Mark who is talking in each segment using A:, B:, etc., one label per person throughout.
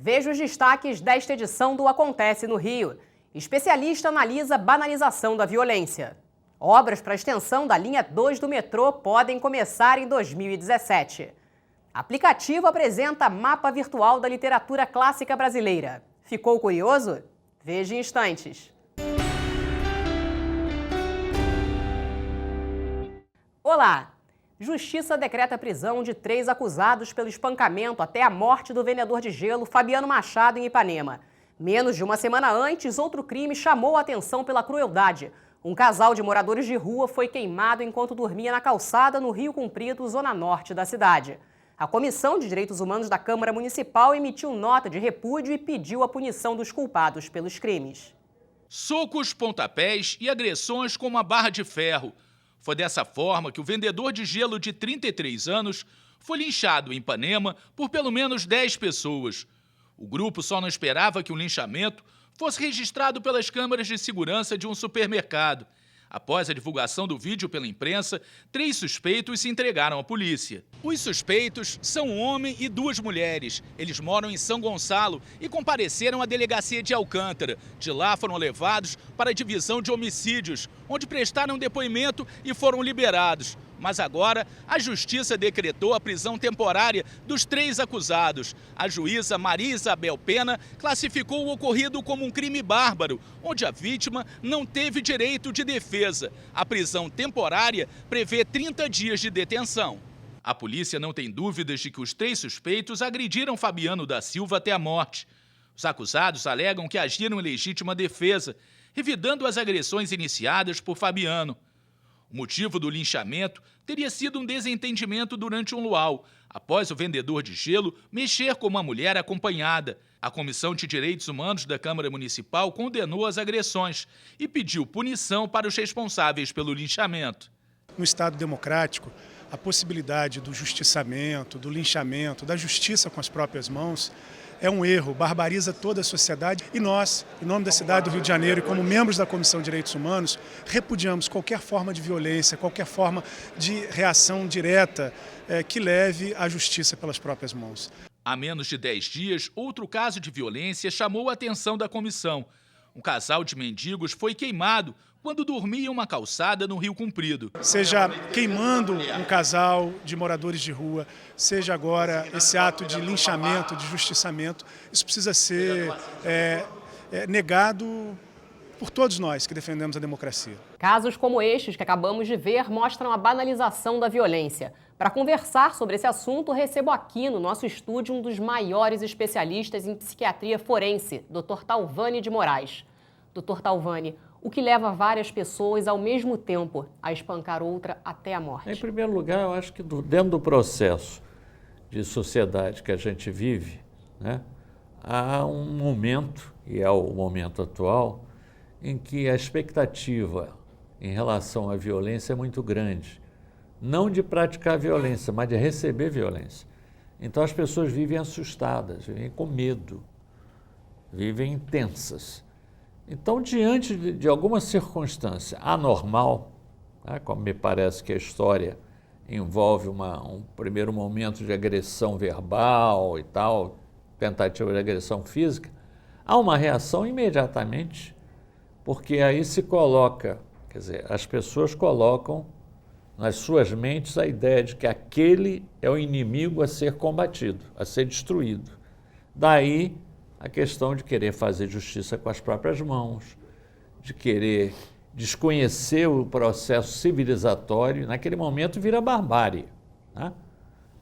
A: Veja os destaques desta edição do Acontece no Rio. Especialista analisa banalização da violência. Obras para a extensão da linha 2 do metrô podem começar em 2017. Aplicativo apresenta mapa virtual da literatura clássica brasileira. Ficou curioso? Veja em instantes. Olá! Justiça decreta a prisão de 3 acusados pelo espancamento até a morte do vendedor de gelo Fabiano Machado em Ipanema. Menos de uma semana antes, outro crime chamou a atenção pela crueldade. Um casal de moradores de rua foi queimado enquanto dormia na calçada no Rio Comprido, zona norte da cidade. A Comissão de Direitos Humanos da Câmara Municipal emitiu nota de repúdio e pediu a punição dos culpados pelos crimes.
B: Socos, pontapés e agressões com uma barra de ferro. Foi dessa forma que o vendedor de gelo de 33 anos foi linchado em Ipanema por pelo menos 10 pessoas. O grupo só não esperava que o linchamento fosse registrado pelas câmeras de segurança de um supermercado. Após a divulgação do vídeo pela imprensa, 3 suspeitos se entregaram à polícia. Os suspeitos são um homem e 2 mulheres. Eles moram em São Gonçalo e compareceram à delegacia de Alcântara. De lá foram levados para a divisão de homicídios, onde prestaram depoimento e foram liberados. Mas agora, a Justiça decretou a prisão temporária dos 3 acusados. A juíza Maria Isabel Pena classificou o ocorrido como um crime bárbaro, onde a vítima não teve direito de defesa. A prisão temporária prevê 30 dias de detenção. A polícia não tem dúvidas de que os 3 suspeitos agrediram Fabiano da Silva até a morte. Os acusados alegam que agiram em legítima defesa, revidando as agressões iniciadas por Fabiano. O motivo do linchamento teria sido um desentendimento durante um luau, após o vendedor de gelo mexer com uma mulher acompanhada. A Comissão de Direitos Humanos da Câmara Municipal condenou as agressões e pediu punição para os responsáveis pelo linchamento.
C: No Estado democrático, a possibilidade do justiçamento, do linchamento, da justiça com as próprias mãos é um erro, barbariza toda a sociedade e nós, em nome da cidade do Rio de Janeiro e como membros da Comissão de Direitos Humanos, repudiamos qualquer forma de violência, qualquer forma de reação direta que leve à justiça pelas próprias mãos.
B: Há menos de 10 dias, outro caso de violência chamou a atenção da comissão. Um casal de mendigos foi queimado quando dormia em uma calçada no Rio Comprido.
C: Seja queimando um casal de moradores de rua, seja agora esse ato de linchamento, de justiçamento, isso precisa ser negado por todos nós que defendemos a democracia.
A: Casos como estes que acabamos de ver mostram a banalização da violência. Para conversar sobre esse assunto, recebo aqui no nosso estúdio um dos maiores especialistas em psiquiatria forense, Dr. Talvani de Moraes. Dr. Talvani, o que leva várias pessoas ao mesmo tempo a espancar outra até a morte?
D: Em primeiro lugar, eu acho que dentro do processo de sociedade que a gente vive, né, há um momento, e é o momento atual, em que a expectativa em relação à violência é muito grande. Não de praticar violência, mas de receber violência. Então as pessoas vivem assustadas, vivem com medo, vivem tensas. Então, diante de alguma circunstância anormal, né, como me parece que a história envolve um primeiro momento de agressão verbal e tal, tentativa de agressão física, há uma reação imediatamente, porque aí se coloca, quer dizer, as pessoas colocam nas suas mentes a ideia de que aquele é o inimigo a ser combatido, a ser destruído. Daí a questão de querer fazer justiça com as próprias mãos, de querer desconhecer o processo civilizatório, naquele momento vira barbárie, né?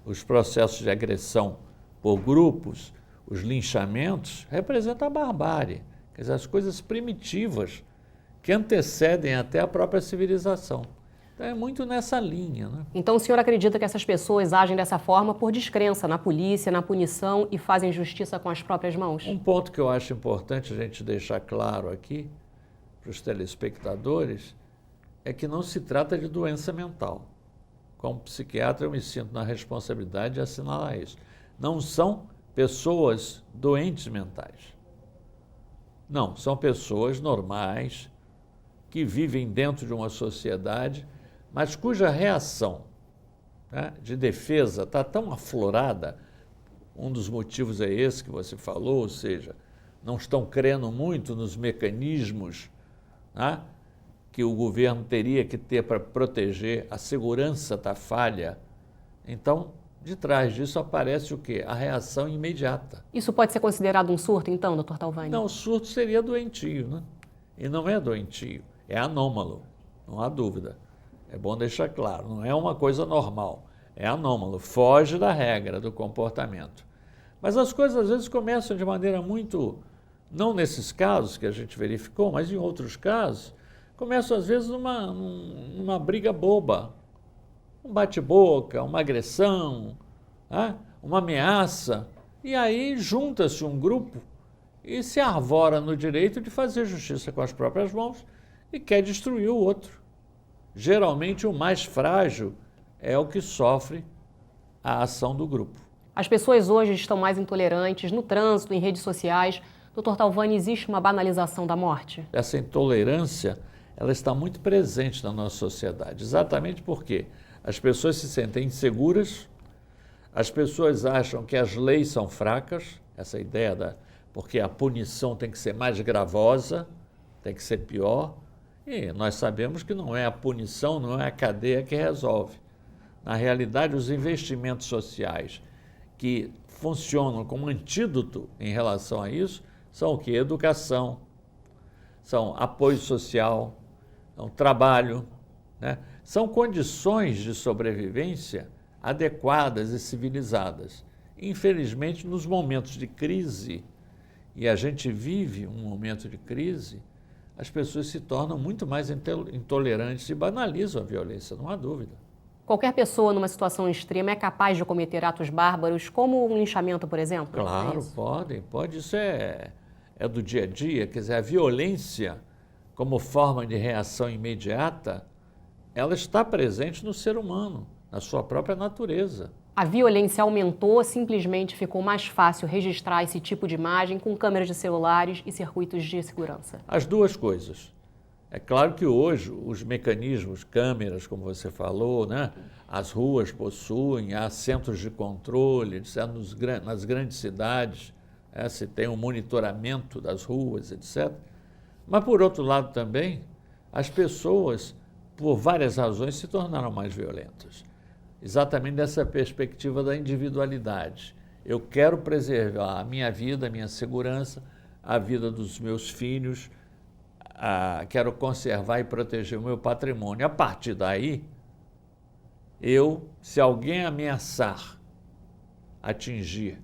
D: Os processos de agressão por grupos, os linchamentos, representam a barbárie, quer dizer, as coisas primitivas que antecedem até a própria civilização. Então é muito nessa linha, né?
A: Então o senhor acredita que essas pessoas agem dessa forma por descrença na polícia, na punição e fazem justiça com as próprias mãos?
D: Um ponto que eu acho importante a gente deixar claro aqui para os telespectadores é que não se trata de doença mental. Como psiquiatra eu me sinto na responsabilidade de assinalar isso. Não são pessoas doentes mentais. Não, são pessoas normais que vivem dentro de uma sociedade, mas cuja reação, né, de defesa está tão aflorada Um dos motivos é esse que você falou, ou seja, não estão crendo muito nos mecanismos, né, que o governo teria que ter para proteger a segurança da falha. Então, de trás disso aparece o quê? A reação imediata.
A: Isso pode ser considerado um surto, então, doutor Talvani?
D: Não, o surto seria doentio, né? E não é doentio, é anômalo, não há dúvida. É bom deixar claro, não é uma coisa normal, é anômalo, foge da regra do comportamento. Mas as coisas às vezes começam de maneira muito, não nesses casos que a gente verificou, mas em outros casos, começam às vezes numa briga boba, um bate-boca, uma agressão, né? Uma ameaça, e aí junta-se um grupo e se arvora no direito de fazer justiça com as próprias mãos e quer destruir o outro. Geralmente o mais frágil é o que sofre a ação do grupo.
A: As pessoas hoje estão mais intolerantes no trânsito, em redes sociais. Doutor Talvani, existe uma banalização da morte?
D: Essa intolerância, ela está muito presente na nossa sociedade, exatamente porque as pessoas se sentem inseguras, as pessoas acham que as leis são fracas, essa ideia porque a punição tem que ser mais gravosa, tem que ser pior, e nós sabemos que não é a punição, não é a cadeia que resolve. Na realidade, os investimentos sociais que funcionam como antídoto em relação a isso são o quê? Educação, são apoio social, são trabalho, né? São condições de sobrevivência adequadas e civilizadas. Infelizmente, nos momentos de crise, e a gente vive um momento de crise, as pessoas se tornam muito mais intolerantes e banalizam a violência, não há dúvida.
A: Qualquer pessoa numa situação extrema é capaz de cometer atos bárbaros, como um linchamento, por exemplo?
D: Claro, pode. Isso é do dia a dia. Quer dizer, a violência, como forma de reação imediata, ela está presente no ser humano, na sua própria natureza.
A: A violência aumentou, simplesmente ficou mais fácil registrar esse tipo de imagem com câmeras de celulares e circuitos de segurança?
D: As duas coisas. É claro que hoje os mecanismos, câmeras, como você falou, né, as ruas possuem, há centros de controle, nas grandes cidades, se tem um monitoramento das ruas, etc. Mas, por outro lado também, as pessoas, por várias razões, se tornaram mais violentas. Exatamente dessa perspectiva da individualidade. Eu quero preservar a minha vida, a minha segurança, a vida dos meus filhos, quero conservar e proteger o meu patrimônio. A partir daí, se alguém ameaçar atingir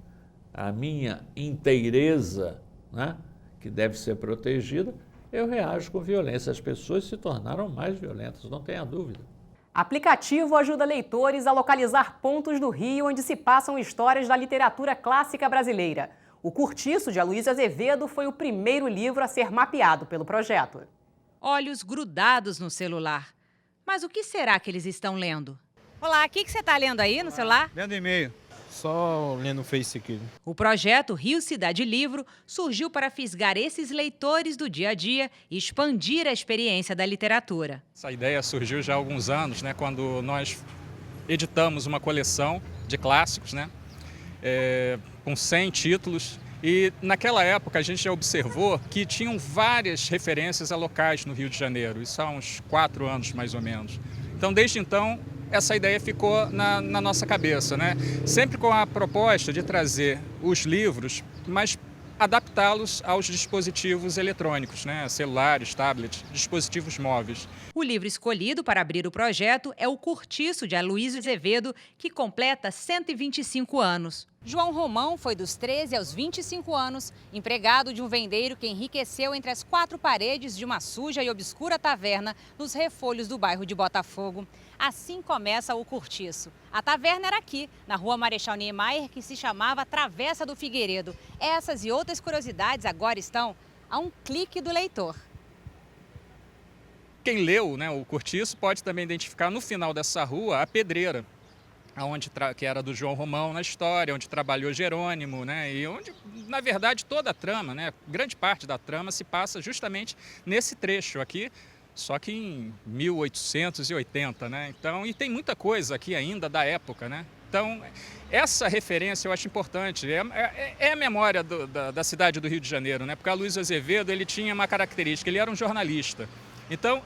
D: a minha inteireza, né, que deve ser protegida, eu reajo com violência. As pessoas se tornaram mais violentas, não tenha dúvida.
A: Aplicativo ajuda leitores a localizar pontos do Rio onde se passam histórias da literatura clássica brasileira. O Curtiço, de Aloysio Azevedo, foi o primeiro livro a ser mapeado pelo projeto.
E: Olhos grudados no celular. Mas o que será que eles estão lendo? Olá, o que você está lendo aí no celular?
F: Lendo e-mail. Só lendo o Face aqui.
E: O projeto Rio Cidade Livro surgiu para fisgar esses leitores do dia a dia e expandir a experiência da literatura.
G: Essa ideia surgiu já há alguns anos, né, quando nós editamos uma coleção de clássicos, né, com 100 títulos. E naquela época a gente já observou que tinham várias referências a locais no Rio de Janeiro. Isso há uns 4 anos mais ou menos. Então, desde então, essa ideia ficou na nossa cabeça, né? Sempre com a proposta de trazer os livros, mas adaptá-los aos dispositivos eletrônicos, né? Celulares, tablets, dispositivos móveis.
E: O livro escolhido para abrir o projeto é o Curtiço, de Aloysio Azevedo, que completa 125 anos. João Romão foi dos 13 aos 25 anos, empregado de um vendeiro que enriqueceu entre as 4 paredes de uma suja e obscura taverna nos refolhos do bairro de Botafogo. Assim começa o Curtiço. A taverna era aqui, na rua Marechal Niemeyer, que se chamava Travessa do Figueiredo. Essas e outras curiosidades agora estão a um clique do leitor.
G: Quem leu, né, o Curtiço pode também identificar no final dessa rua a pedreira, que era do João Romão na história, onde trabalhou Jerônimo, né, e onde, na verdade, toda a trama, né, grande parte da trama se passa justamente nesse trecho aqui, só que em 1880, né? Então, e tem muita coisa aqui ainda da época, né? Então, essa referência eu acho importante, é a memória da cidade do Rio de Janeiro, né? Porque a Aloysio Azevedo, ele tinha uma característica, ele era um jornalista. Então,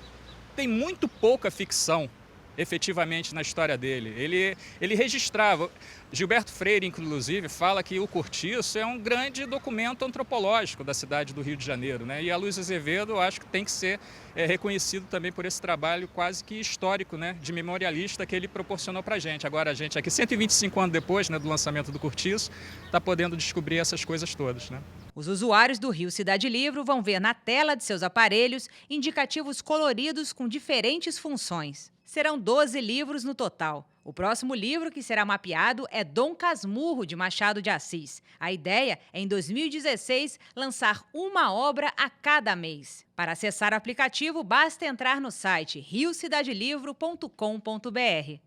G: tem muito pouca ficção, efetivamente, na história dele. Ele registrava. Gilberto Freire, inclusive, fala que o Cortiço é um grande documento antropológico da cidade do Rio de Janeiro, né? E a Aloysio Azevedo, eu acho que tem que ser reconhecido também por esse trabalho quase que histórico, né, de memorialista que ele proporcionou para a gente. Agora a gente aqui, 125 anos depois, né, do lançamento do Cortiço, está podendo descobrir essas coisas todas, né?
E: Os usuários do Rio Cidade Livro vão ver na tela de seus aparelhos indicativos coloridos com diferentes funções. Serão 12 livros no total. O próximo livro que será mapeado é Dom Casmurro, de Machado de Assis. A ideia é, em 2016, lançar uma obra a cada mês. Para acessar o aplicativo, basta entrar no site riocidadelivro.com.br.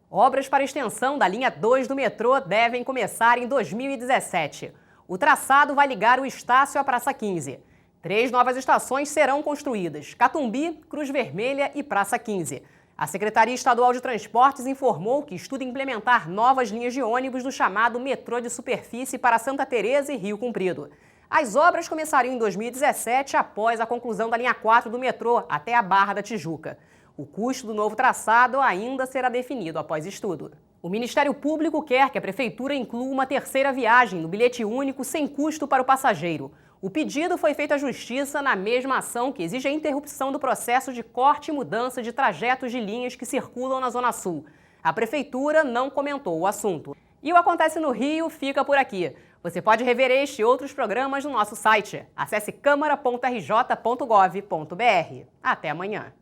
A: Obras para extensão da linha 2 do metrô devem começar em 2017. O traçado vai ligar o Estácio à Praça 15. 3 novas estações serão construídas: Catumbi, Cruz Vermelha e Praça 15. A Secretaria Estadual de Transportes informou que estuda implementar novas linhas de ônibus do chamado metrô de superfície para Santa Teresa e Rio Comprido. As obras começariam em 2017, após a conclusão da linha 4 do metrô até a Barra da Tijuca. O custo do novo traçado ainda será definido após estudo. O Ministério Público quer que a Prefeitura inclua uma terceira viagem no bilhete único sem custo para o passageiro. O pedido foi feito à Justiça na mesma ação que exige a interrupção do processo de corte e mudança de trajetos de linhas que circulam na Zona Sul. A Prefeitura não comentou o assunto. E o Acontece no Rio fica por aqui. Você pode rever este e outros programas no nosso site. Acesse câmara.rj.gov.br. Até amanhã.